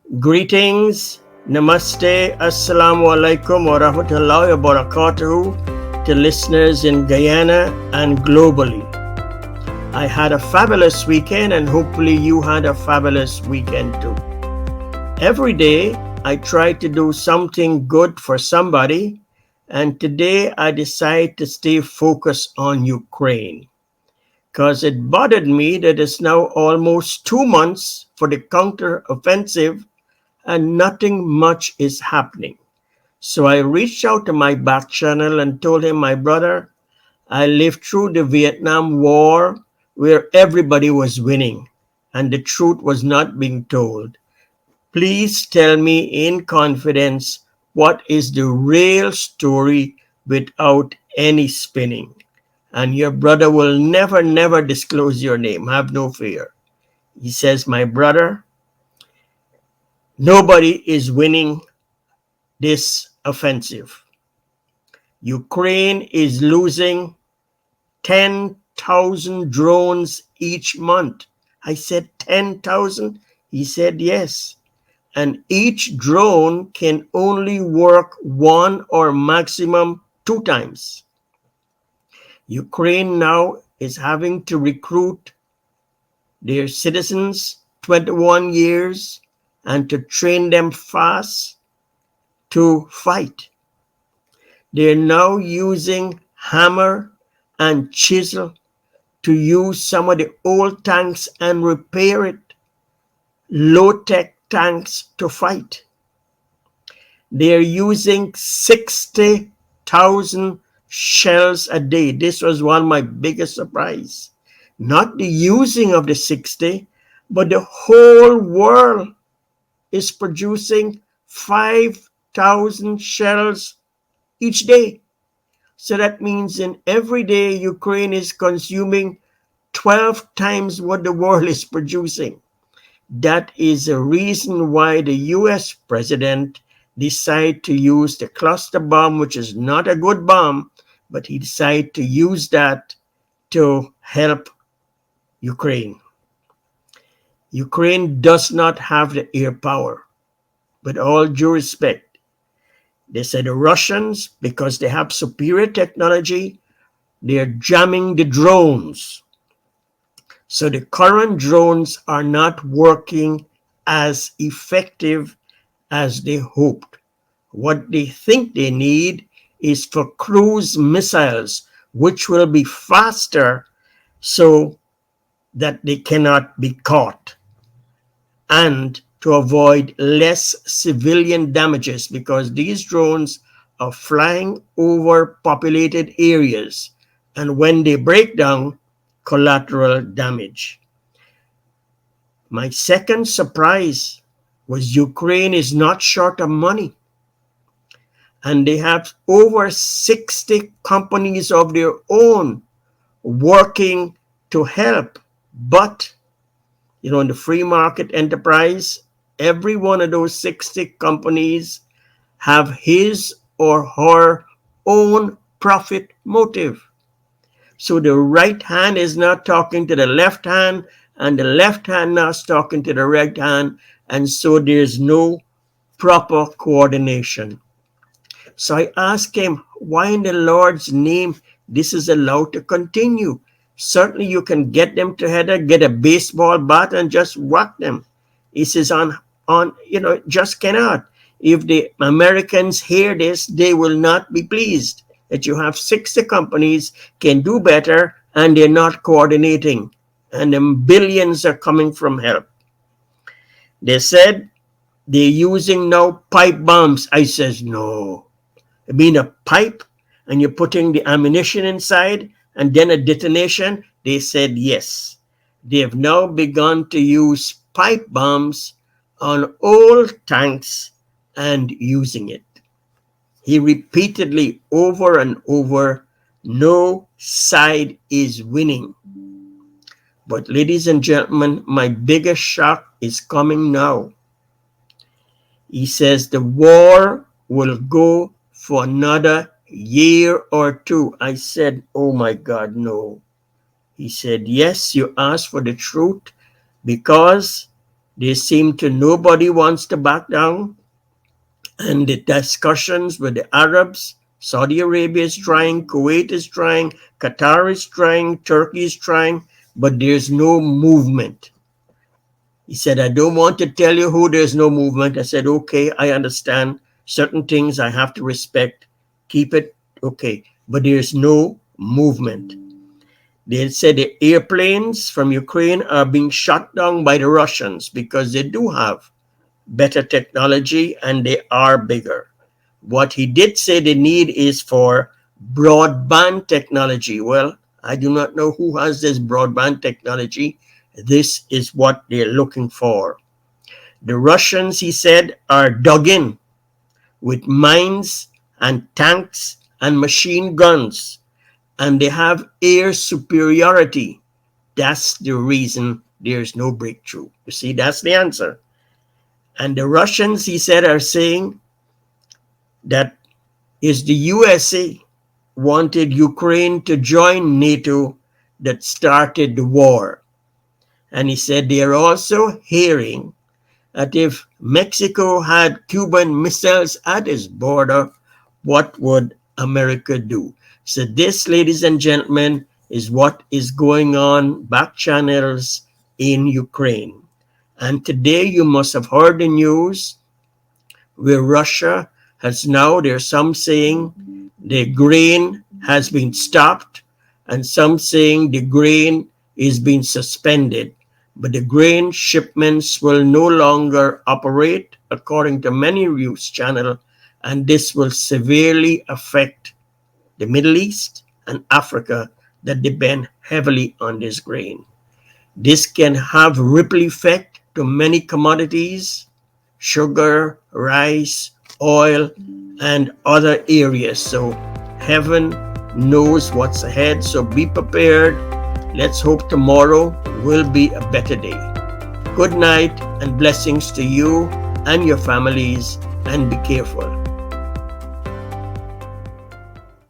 Greetings, namaste, assalamu alaikum wa rahmatullahi wa barakatuhu to listeners in Guyana and globally. I had a fabulous weekend and hopefully you had a fabulous weekend too. Every day I try to do something good for somebody, and today I decide to stay focused on Ukraine because it bothered me that it's now almost 2 months for the counter-offensive and nothing much is happening. So I reached out to my back channel and told him, my brother, I lived through the Vietnam War where everybody was winning and the truth was not being told. Please tell me in confidence what is the real story without any spinning. And your brother will never, never disclose your name. Have no fear. He says, my brother, nobody is winning this offensive. Ukraine is losing 10,000 drones each month. I said 10,000? He said yes. And each drone can only work one or maximum 2 times. Ukraine now is having to recruit their citizens 21 years and to train them fast to fight. They're now using hammer and chisel to use some of the old tanks and repair it, low-tech tanks to fight. They're using 60,000 shells a day. This was one of my biggest surprise. Not the using of the 60, but the whole world is producing 5,000 shells each day. So that means in every day, Ukraine is consuming 12 times what the world is producing. That is a reason why the US president decided to use the cluster bomb, which is not a good bomb, but he decided to use that to help Ukraine. Ukraine does not have the air power. With all due respect, they said the Russians, because they have superior technology, they're jamming the drones. So the current drones are not working as effective as they hoped. What they think they need is for cruise missiles, which will be faster so that they cannot be caught, and to avoid less civilian damages, because these drones are flying over populated areas, and when they break down, collateral damage. My second surprise was Ukraine is not short of money, and they have over 60 companies of their own working to help. But in the free market enterprise, every one of those 60 companies have his or her own profit motive. So the right hand is not talking to the left hand, and the left hand not talking to the right hand, and so there's no proper coordination. So I asked him, why in the Lord's name this is allowed to continue? Certainly you can get them together, get a baseball bat and just whack them. He says just cannot. If the Americans hear this, they will not be pleased that you have 60 companies can do better and they're not coordinating. And then billions are coming from help. They said they're using now pipe bombs. I says, no. I mean a pipe and you're putting the ammunition inside and then a detonation? They said yes. They have now begun to use pipe bombs on old tanks and using it. He repeatedly, over and over, no side is winning. But ladies and gentlemen, my biggest shock is coming now. He says the war will go for another year or two. I said, oh my God, no. He said, yes, you asked for the truth because They seem to nobody wants to back down. And the discussions with the Arabs, Saudi Arabia is trying, Kuwait is trying, Qatar is trying, Turkey is trying, but there's no movement. He said, I don't want to tell you who there's no movement. I said, okay, I understand. Certain things I have to respect. Keep it okay. But there's no movement. They said the airplanes from Ukraine are being shot down by the Russians because they do have better technology and they are bigger. What he did say they need is for broadband technology. Well, I do not know who has this broadband technology. This is what they're looking for. The Russians, he said, are dug in with mines and tanks and machine guns, and they have air superiority. That's the reason there's no breakthrough. You see, that's the answer. And the Russians, he said, are saying that is the USA wanted Ukraine to join NATO that started the war. And he said they are also hearing that if Mexico had Cuban missiles at its border, what would America do? So this, ladies and gentlemen, is what is going on back channels in Ukraine. And today you must have heard the news where Russia has now, there's some saying the grain has been stopped and some saying the grain is being suspended. But the grain shipments will no longer operate according to many news channels, and this will severely affect the Middle East and Africa that depend heavily on this grain. This can have ripple effect to many commodities, sugar, rice, oil, and other areas. So heaven knows what's ahead. So be prepared. Let's hope tomorrow will be a better day. Good night and blessings to you and your families, and be careful.